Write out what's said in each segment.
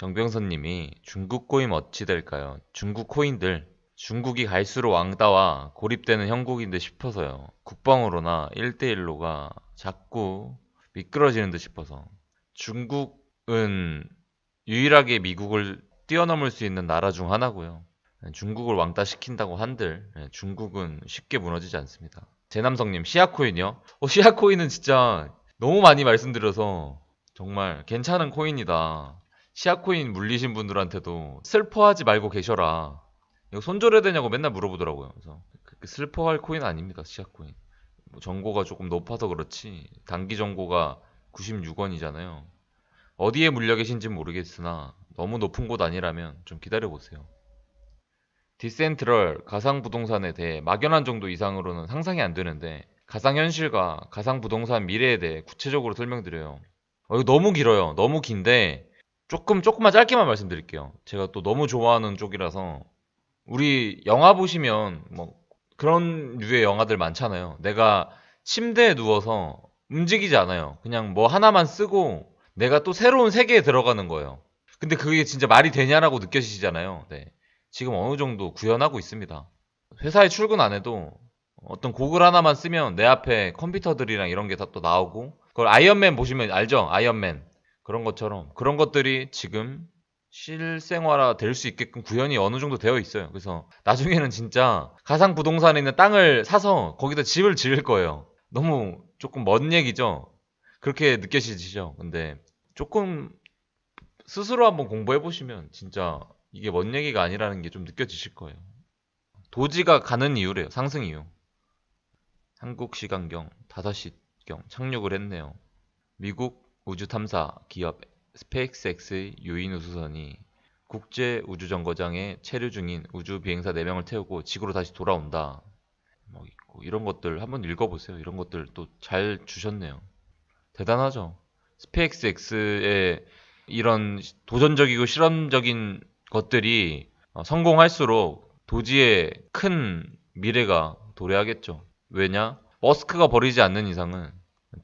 정병선님이 중국 코인 어찌 될까요? 중국 코인들, 중국이 갈수록 왕따와 고립되는 형국인 듯 싶어서요. 국방으로나 1대1로가 자꾸 미끄러지는 듯 싶어서. 중국은 유일하게 미국을 뛰어넘을 수 있는 나라 중 하나고요. 중국을 왕따시킨다고 한들 중국은 쉽게 무너지지 않습니다. 제남성님, 시아코인이요? 시아코인은 진짜 너무 많이 말씀드려서 정말 괜찮은 코인이다. 시아코인 물리신 분들한테도 슬퍼하지 말고 계셔라. 이거 손절해야 되냐고 맨날 물어보더라고요. 그래서 그렇게 슬퍼할 코인 아닙니다. 시아코인. 뭐 정고가 조금 높아서 그렇지 단기 정고가 96원이잖아요. 어디에 물려 계신지 모르겠으나 너무 높은 곳 아니라면 좀 기다려보세요. 디센트럴 가상부동산에 대해 막연한 정도 이상으로는 상상이 안 되는데 가상현실과 가상부동산 미래에 대해 구체적으로 설명드려요. 이거 너무 길어요. 너무 긴데 조금만 짧게만 말씀드릴게요. 제가 또 너무 좋아하는 쪽이라서 우리 영화 보시면 뭐 그런 류의 영화들 많잖아요. 내가 침대에 누워서 움직이지 않아요. 그냥 뭐 하나만 쓰고 내가 또 새로운 세계에 들어가는 거예요. 근데 그게 진짜 말이 되냐라고 느껴지시잖아요. 네. 지금 어느 정도 구현하고 있습니다. 회사에 출근 안 해도 어떤 고글 하나만 쓰면 내 앞에 컴퓨터들이랑 이런 게 다 또 나오고 그걸 아이언맨 보시면 알죠? 아이언맨. 그런 것처럼 그런 것들이 지금 실생활화 될 수 있게끔 구현이 어느 정도 되어 있어요. 그래서 나중에는 진짜 가상 부동산에 있는 땅을 사서 거기다 집을 지을 거예요. 너무 조금 먼 얘기죠? 그렇게 느껴지시죠? 근데 조금 스스로 한번 공부해 보시면 진짜 이게 먼 얘기가 아니라는 게 좀 느껴지실 거예요. 도지가 가는 이유래요. 상승 이유. 한국 시간경 5시경 착륙을 했네요. 미국 우주탐사 기업 스페이스X의 유인 우주선이 국제 우주정거장에 체류 중인 우주 비행사 4명을 태우고 지구로 다시 돌아온다. 뭐 있고 이런 것들 한번 읽어보세요. 이런 것들 또 잘 주셨네요. 대단하죠. 스페이스X의 이런 도전적이고 실험적인 것들이 성공할수록 도지의 큰 미래가 도래하겠죠. 왜냐? 머스크가 버리지 않는 이상은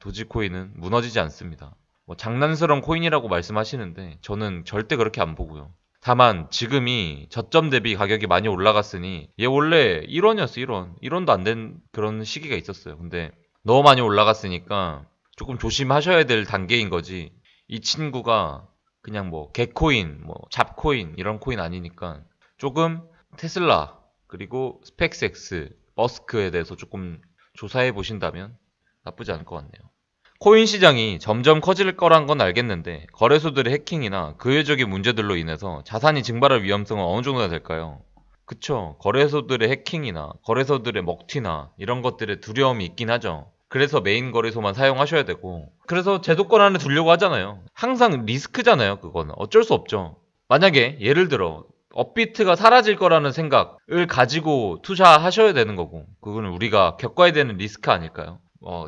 도지코인은 무너지지 않습니다. 뭐 장난스러운 코인이라고 말씀하시는데 저는 절대 그렇게 안 보고요. 다만 지금이 저점 대비 가격이 많이 올라갔으니 얘 원래 1원이었어 1원. 1원도 안 된 그런 시기가 있었어요. 근데 너무 많이 올라갔으니까 조금 조심하셔야 될 단계인 거지. 이 친구가 그냥 뭐 개코인, 뭐 잡코인 이런 코인 아니니까 조금 테슬라 그리고 스펙스X, 머스크에 대해서 조금 조사해 보신다면 나쁘지 않을 것 같네요. 코인 시장이 점점 커질 거란 건 알겠는데 거래소들의 해킹이나 그 외적인 문제들로 인해서 자산이 증발할 위험성은 어느 정도나 될까요? 그쵸. 거래소들의 해킹이나 거래소들의 먹튀나 이런 것들의 두려움이 있긴 하죠. 그래서 메인 거래소만 사용하셔야 되고 그래서 제도권 안에 두려고 하잖아요. 항상 리스크잖아요. 그거는 어쩔 수 없죠. 만약에 예를 들어 업비트가 사라질 거라는 생각을 가지고 투자하셔야 되는 거고 그거는 우리가 겪어야 되는 리스크 아닐까요?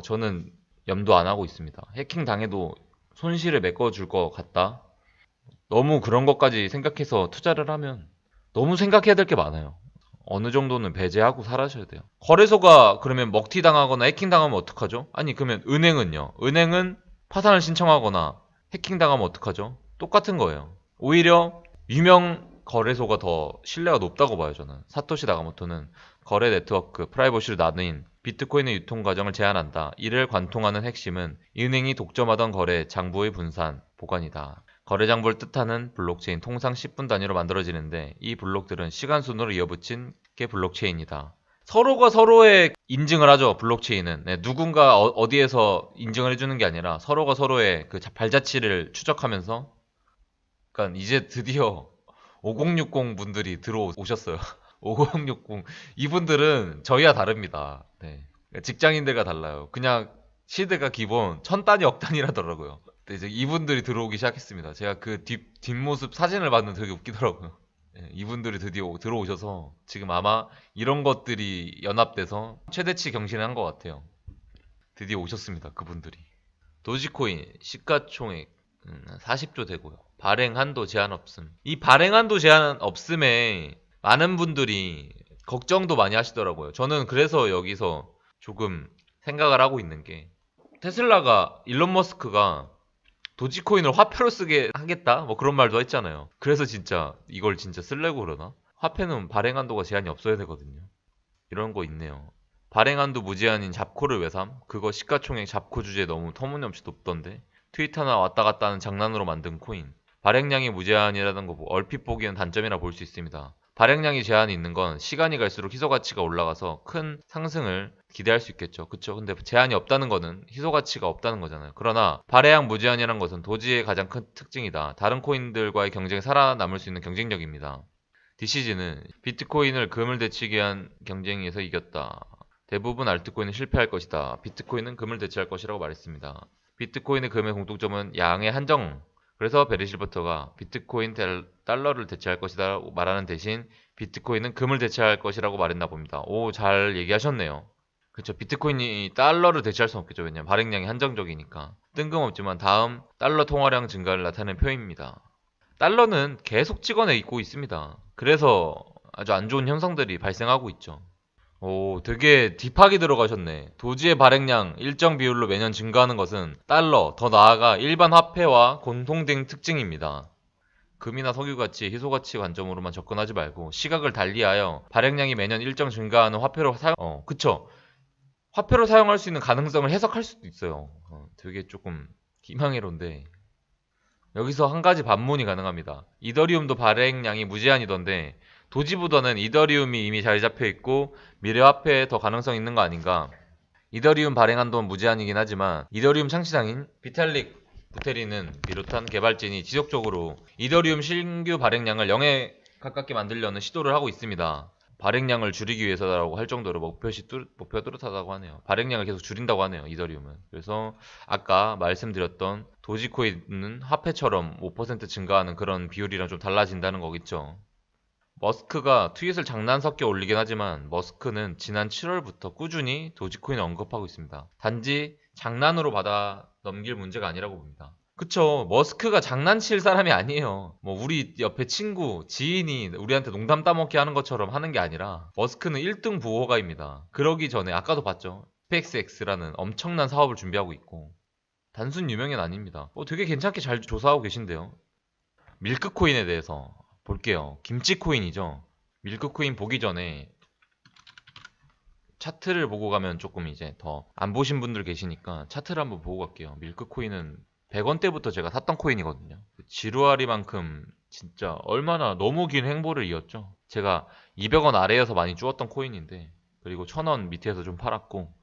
저는 염두 안 하고 있습니다. 해킹 당해도 손실을 메꿔줄 것 같다. 너무 그런 것까지 생각해서 투자를 하면 너무 생각해야 될 게 많아요. 어느 정도는 배제하고 살아셔야 돼요. 거래소가 그러면 먹튀 당하거나 해킹 당하면 어떡하죠? 아니 그러면 은행은요? 은행은 파산을 신청하거나 해킹 당하면 어떡하죠? 똑같은 거예요. 오히려 유명 거래소가 더 신뢰가 높다고 봐요 저는. 사토시 나가모토는 거래 네트워크 프라이버시를 나뉜 비트코인의 유통 과정을 제한한다. 이를 관통하는 핵심은 은행이 독점하던 거래 장부의 분산, 보관이다. 거래 장부를 뜻하는 블록체인 통상 10분 단위로 만들어지는데 이 블록들은 시간 순으로 이어붙인 게 블록체인이다. 서로가 서로의 인증을 하죠. 블록체인은. 네, 누군가 어디에서 인증을 해주는 게 아니라 서로가 서로의 그 발자취를 추적하면서 그러니까 이제 드디어 5060 분들이 들어오셨어요. 5060 이분들은 저희와 다릅니다. 네. 직장인들과 달라요. 그냥 시드가 기본 천 단위 억 단위라더라고요. 근데 이제 이분들이 들어오기 시작했습니다. 제가 그 뒷모습 사진을 봤는데 되게 웃기더라고요. 네, 이분들이 드디어 들어오셔서 지금 아마 이런 것들이 연합돼서 최대치 경신을 한 것 같아요. 드디어 오셨습니다. 그분들이. 도지코인 시가총액 40조 되고요. 발행 한도 제한 없음. 이 발행 한도 제한 없음에 많은 분들이 걱정도 많이 하시더라고요. 저는 그래서 여기서 조금 생각을 하고 있는 게 테슬라가 일론 머스크가 도지코인을 화폐로 쓰게 하겠다? 뭐 그런 말도 했잖아요. 그래서 진짜 이걸 진짜 쓰려고 그러나? 화폐는 발행 한도가 제한이 없어야 되거든요. 이런 거 있네요. 발행 한도 무제한인 잡코를 왜 삼? 그거 시가총액 잡코 주제 너무 터무니없이 높던데. 트윗 하나 왔다 갔다 하는 장난으로 만든 코인. 발행량이 무제한이라는 거 얼핏 보기엔 단점이라 볼 수 있습니다. 발행량이 제한이 있는 건 시간이 갈수록 희소 가치가 올라가서 큰 상승을 기대할 수 있겠죠. 그쵸? 근데 제한이 없다는 거는 희소 가치가 없다는 거잖아요. 그러나 발행량 무제한이라는 것은 도지의 가장 큰 특징이다. 다른 코인들과의 경쟁에 살아남을 수 있는 경쟁력입니다. DCG는 비트코인을 금을 대치기 위한 경쟁에서 이겼다. 대부분 알트코인은 실패할 것이다. 비트코인은 금을 대체할 것이라고 말했습니다. 비트코인의 금의 공통점은 양의 한정. 그래서 베리 실버터가 비트코인 달러를 대체할 것이다 말하는 대신 비트코인은 금을 대체할 것이라고 말했나 봅니다. 오, 잘 얘기하셨네요. 그렇죠. 비트코인이 달러를 대체할 수 없겠죠. 왜냐하면 발행량이 한정적이니까. 뜬금없지만 다음 달러 통화량 증가를 나타내는 표입니다. 달러는 계속 찍어내고 있습니다. 그래서 아주 안 좋은 현상들이 발생하고 있죠. 오, 되게 딥하게 들어가셨네. 도지의 발행량 일정 비율로 매년 증가하는 것은 달러, 더 나아가 일반 화폐와 공통된 특징입니다. 금이나 석유같이 희소가치 관점으로만 접근하지 말고 시각을 달리하여 발행량이 매년 일정 증가하는 화폐로 그쵸. 화폐로 사용할 수 있는 가능성을 해석할 수도 있어요. 되게 조금 희망이론데 여기서 한 가지 반문이 가능합니다. 이더리움도 발행량이 무제한이던데 도지보다는 이더리움이 이미 자리 잡혀 있고 미래 화폐에 더 가능성 있는 거 아닌가? 이더리움 발행 한도는 무제한이긴 하지만 이더리움 창시장인 비탈릭 부테린은 비롯한 개발진이 지속적으로 이더리움 신규 발행량을 0에 가깝게 만들려는 시도를 하고 있습니다. 발행량을 줄이기 위해서라고 할 정도로 목표가 뚜렷하다고 하네요. 발행량을 계속 줄인다고 하네요. 이더리움은. 그래서 아까 말씀드렸던 도지코인은 화폐처럼 5% 증가하는 그런 비율이랑 좀 달라진다는 거겠죠. 머스크가 트윗을 장난 섞여 올리긴 하지만 머스크는 지난 7월부터 꾸준히 도지코인을 언급하고 있습니다. 단지 장난으로 받아 넘길 문제가 아니라고 봅니다. 그쵸. 머스크가 장난칠 사람이 아니에요. 뭐 우리 옆에 친구, 지인이 우리한테 농담 따먹게 하는 것처럼 하는 게 아니라 머스크는 1등 부호가입니다. 그러기 전에 아까도 봤죠. 스페이스X라는 엄청난 사업을 준비하고 있고 단순 유명인 아닙니다. 되게 괜찮게 잘 조사하고 계신데요. 밀크코인에 대해서 볼게요. 김치코인이죠. 밀크코인 보기 전에 차트를 보고 가면 조금 이제 더 안 보신 분들 계시니까 차트를 한번 보고 갈게요. 밀크코인은 100원대부터 제가 샀던 코인이거든요. 지루하리만큼 진짜 얼마나 너무 긴 행보를 이었죠. 제가 200원 아래에서 많이 주었던 코인인데 그리고 1000원 밑에서 좀 팔았고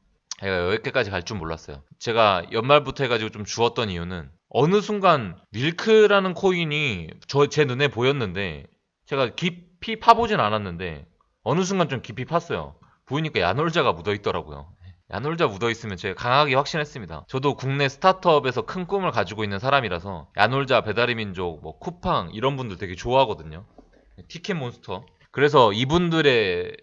제가 여기까지 갈 줄 몰랐어요. 제가 연말부터 해가지고 좀 주었던 이유는 어느 순간 밀크라는 코인이 제 눈에 보였는데 제가 깊이 파보진 않았는데 어느 순간 좀 깊이 팠어요. 보이니까 야놀자가 묻어있더라고요. 야놀자 묻어있으면 제가 강하게 확신했습니다. 저도 국내 스타트업에서 큰 꿈을 가지고 있는 사람이라서 야놀자, 배달의민족, 뭐 쿠팡 이런 분들 되게 좋아하거든요. 티켓몬스터. 그래서 이분들의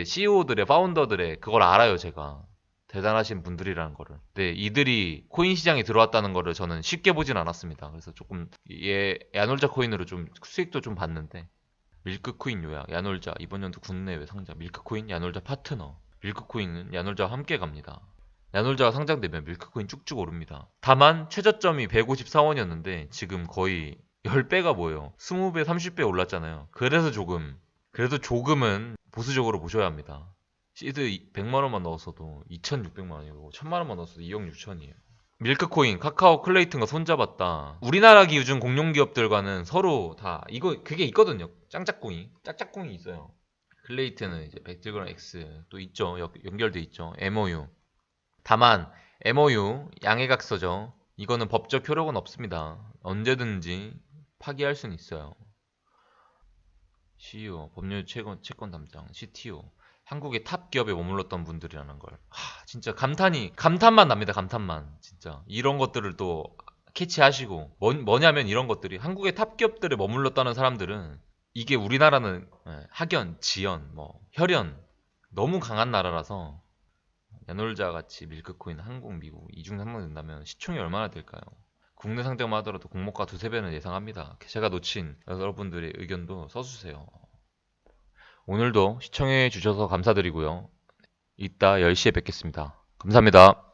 CEO들의 파운더들의 그걸 알아요, 제가. 대단하신 분들이라는 거를. 근데 이들이 코인 시장에 들어왔다는 거를 저는 쉽게 보진 않았습니다. 그래서 조금 야놀자 코인으로 좀 수익도 좀 봤는데 밀크코인 요약, 야놀자 이번 연도 국내외 상장, 밀크코인, 야놀자 파트너. 밀크코인은 야놀자와 함께 갑니다. 야놀자가 상장되면 밀크코인 쭉쭉 오릅니다. 다만 최저점이 154원이었는데 지금 거의 10배가 뭐예요? 20배, 30배 올랐잖아요. 그래도 조금은 보수적으로 보셔야 합니다. 시드 100만원만 넣었어도 2,600만원이고 1000만원만 넣었어도 2억 6천이에요. 밀크코인, 카카오, 클레이튼과 손잡았다. 우리나라 기준 공룡기업들과는 서로 다 그게 있거든요. 짝짝꿍이 있어요. 클레이튼은 이제 백드그램 X 또 있죠. 연결돼 있죠. MOU. 다만 MOU 양해각서죠. 이거는 법적 효력은 없습니다. 언제든지 파기할 수는 있어요. CEO, 법률 채권 담당, CTO. 한국의 탑 기업에 머물렀던 분들이라는 걸. 진짜 감탄만 납니다. 감탄만. 진짜. 이런 것들을 또 캐치하시고. 뭐냐면 이런 것들이 한국의 탑 기업들에 머물렀다는 사람들은 이게 우리나라는 학연, 지연, 혈연 너무 강한 나라라서 야놀자 같이 밀크코인, 한국, 미국 이중 상장된다면 시총이 얼마나 될까요? 국내 상장만 하더라도 공모가 2~3배는 예상합니다. 제가 놓친 여러분들의 의견도 써주세요. 오늘도 시청해 주셔서 감사드리고요. 이따 10시에 뵙겠습니다. 감사합니다.